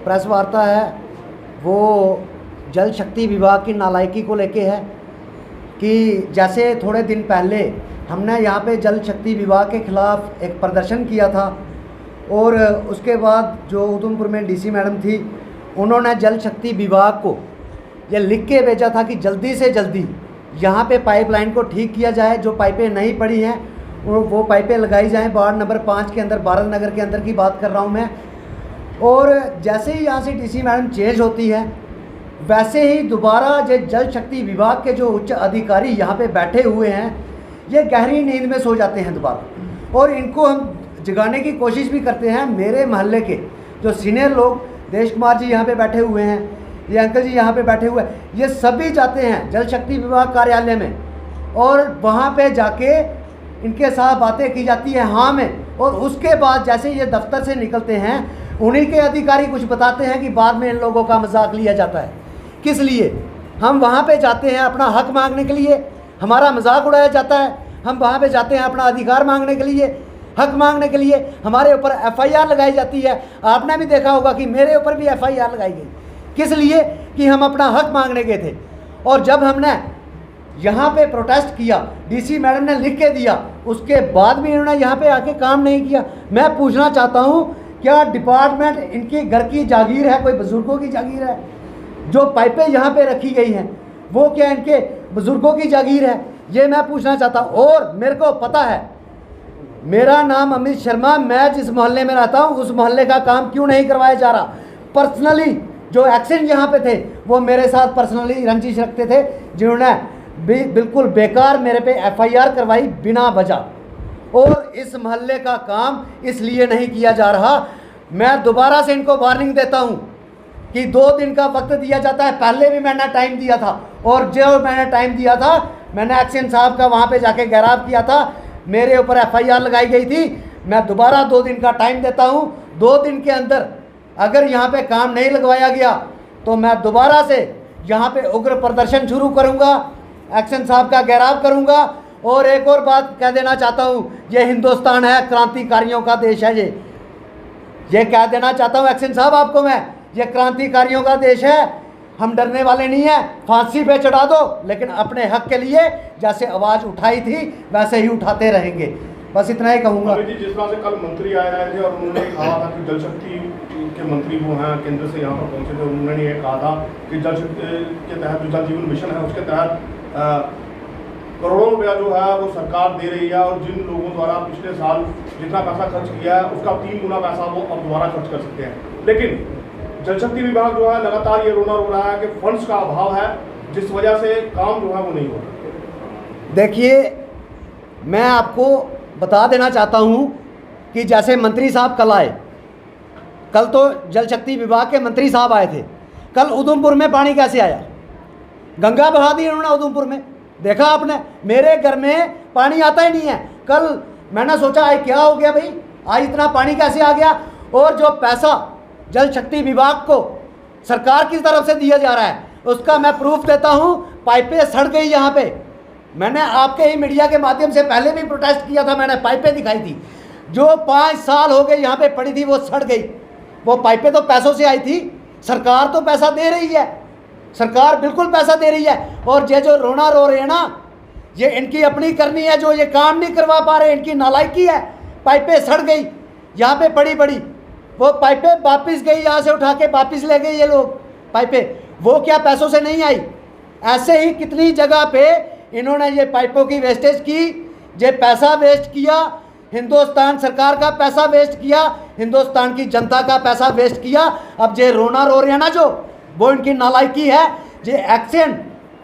Press वार्ता है वो जल शक्ति विभाग की नालायकी को लेके है कि जैसे थोड़े दिन पहले हमने यहाँ पे जल शक्ति विभाग के ख़िलाफ़ एक प्रदर्शन किया था और उसके बाद जो उधमपुर में डीसी मैडम थी उन्होंने जल शक्ति विभाग को ये लिख के भेजा था कि जल्दी से जल्दी यहाँ पे पाइपलाइन को ठीक किया जाए, जो पाइपें नहीं पड़ी हैं वो पाइपें लगाई जाएं। वार्ड नंबर 5 के अंदर, भारत नगर के अंदर की बात कर रहा हूँ मैं। और जैसे ही यहाँ से डीसी मैडम चेंज होती है वैसे ही दोबारा जो जल शक्ति विभाग के जो उच्च अधिकारी यहाँ पे बैठे हुए हैं ये गहरी नींद में सो जाते हैं दोबारा, और इनको हम जगाने की कोशिश भी करते हैं। मेरे मोहल्ले के जो सीनियर लोग, देश कुमार जी यहाँ पे बैठे हुए हैं, ये अंकल जी यहाँ पे बैठे हुए हैं, ये सभी जाते हैं जल शक्ति विभाग कार्यालय में और वहाँ पे जाके इनके साथ बातें की जाती है हाँ में। और उसके बाद जैसे ये दफ्तर से निकलते हैं उन्हीं के अधिकारी कुछ बताते हैं कि बाद में इन लोगों का मजाक लिया जाता है। किस लिए? हम वहाँ पे जाते हैं अपना हक मांगने के लिए, हमारा मजाक उड़ाया जाता है। हम वहाँ पे जाते हैं अपना अधिकार मांगने के लिए, हक मांगने के लिए, हमारे ऊपर एफआईआर लगाई जाती है। आपने भी देखा होगा कि मेरे ऊपर भी एफआईआर लगाई गई। किस लिए? कि हम अपना हक मांगने गए थे। और जब हमने यहाँ पे प्रोटेस्ट किया, डीसी मैडम ने लिख के दिया, उसके बाद भी इन्होंने यहाँ पे आके काम नहीं किया। मैं पूछना चाहता हूँ क्या डिपार्टमेंट इनकी घर की जागीर है, कोई बुजुर्गों की जागीर है? जो पाइपें यहाँ पे रखी गई हैं वो क्या इनके बुजुर्गों की जागीर है? ये मैं पूछना चाहता हूँ। और मेरे को पता है, मेरा नाम अमित शर्मा, मैं जिस मोहल्ले में रहता हूँ उस मोहल्ले का काम क्यों नहीं करवाया जा रहा। पर्सनली जो एक्शन यहाँ पे थे वो मेरे साथ पर्सनली रंजिश रखते थे, जिन्होंने बिल्कुल बेकार मेरे पे एफआईआर करवाई बिना वजह। और इस मोहल्ले का काम इसलिए नहीं किया जा रहा। मैं दोबारा से इनको वार्निंग देता हूँ कि 2 दिन का वक्त दिया जाता है। पहले भी मैंने टाइम दिया था और जो मैंने टाइम दिया था मैंने एक्शन साहब का वहाँ पे जाके घेराव किया था, मेरे ऊपर एफआईआर लगाई गई थी। मैं दोबारा 2 दिन का टाइम देता हूँ। 2 दिन के अंदर अगर यहाँ पे काम नहीं लगवाया गया तो मैं दोबारा से यहाँ पे उग्र प्रदर्शन शुरू करूँगा, एक्शन साहब का घेराव करूँगा। और एक और बात कह देना चाहता हूँ, ये हिंदुस्तान है, क्रांतिकारियों का देश है। ये कह देना चाहता हूँ एक्शन साहब आपको मैं, ये क्रांतिकारियों का देश है। हम डरने वाले नहीं हैं। फांसी पे चढ़ा दो, लेकिन अपने हक के लिए जैसे आवाज़ उठाई थी वैसे ही उठाते रहेंगे। बस इतना ही कहूँगा। जिस तरह से कल मंत्री आए रहे थे और उन्होंने कहा था कि जल शक्ति के मंत्री वो हैं केंद्र से यहाँ पर पहुँचे थे, उन्होंने ये कहा था कि जल शक्ति के तहत जो जल जीवन मिशन है उसके तहत करोड़ों रुपया जो है वो सरकार दे रही है, और जिन लोगों द्वारा पिछले साल जितना पैसा खर्च किया है उसका 3 गुना पैसा वो अब दोबारा खर्च कर सकते हैं। लेकिन जल शक्ति विभाग जो है लगातार ये रोना रो रहा है कि फंड्स का अभाव है, जिस वजह से काम जो है वो नहीं हो रहा। देखिए, मैं आपको बता देना चाहता हूँ कि जैसे मंत्री साहब कल आए, कल तो जल शक्ति विभाग के मंत्री साहब आए थे। कल उधमपुर में पानी कैसे आया? गंगा बहा दी उन्होंने उधमपुर में। देखा आपने? मेरे घर में पानी आता ही नहीं है। कल मैंने सोचा आज क्या हो गया भाई, आज इतना पानी कैसे आ गया? और जो पैसा जल शक्ति विभाग को सरकार की तरफ से दिया जा रहा है उसका मैं प्रूफ देता हूँ। पाइपें सड़ गई यहाँ पे। मैंने आपके ही मीडिया के माध्यम से पहले भी प्रोटेस्ट किया था, मैंने पाइपें दिखाई थी जो 5 साल हो गए यहाँ पे पड़ी थी, वो सड़ गई। वो पाइपें तो पैसों से आई थी, सरकार तो पैसा दे रही है, सरकार बिल्कुल पैसा दे रही है। और ये जो रोना रो रहे हैं ना, ये इनकी अपनी करनी है, जो ये काम नहीं करवा पा रहे, इनकी नालायकी है। पाइपें सड़ गई यहाँ पे पड़ी पड़ी, वो पाइपें वापस गई, यहाँ से उठा के वापस ले गए ये लोग पाइपें। वो क्या पैसों से नहीं आई? ऐसे ही कितनी जगह पे इन्होंने ये पाइपों की वेस्टेज की, ये पैसा वेस्ट किया, हिंदुस्तान सरकार का पैसा वेस्ट किया, हिंदुस्तान की जनता का पैसा वेस्ट किया। अब ये रोना रो रहे हैं ना, जो वो इनकी नालायकी है। ये एक्शन,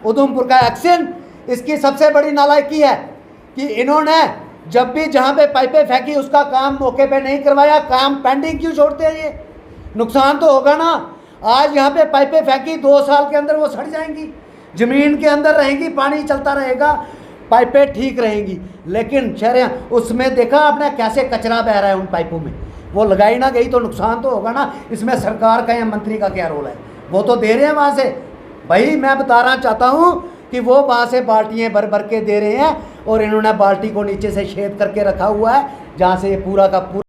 उधमपुर का एक्शन, इसकी सबसे बड़ी नालायकी है कि इन्होंने जब भी जहाँ पे पाइपें फेंकी उसका काम मौके पे नहीं करवाया। काम पेंडिंग क्यों छोड़ते हैं? ये नुकसान तो होगा ना। आज यहाँ पे पाइपें फेंकी, 2 साल के अंदर वो सड़ जाएंगी, ज़मीन के अंदर रहेंगी, पानी चलता रहेगा, पाइपें ठीक रहेंगी। लेकिन शहर उसमें देखा आपने कैसे कचरा बह रहा है उन पाइपों में। वो लगाई ना गई तो नुकसान तो होगा ना। इसमें सरकार का या मंत्री का क्या रोल है? वो तो दे रहे हैं वहाँ से। भाई मैं बताना चाहता हूँ कि वो वहाँ से बाल्टियाँ भर भर के दे रहे हैं और इन्होंने बाल्टी को नीचे से छेद करके रखा हुआ है, जहाँ से ये पूरा का पूरा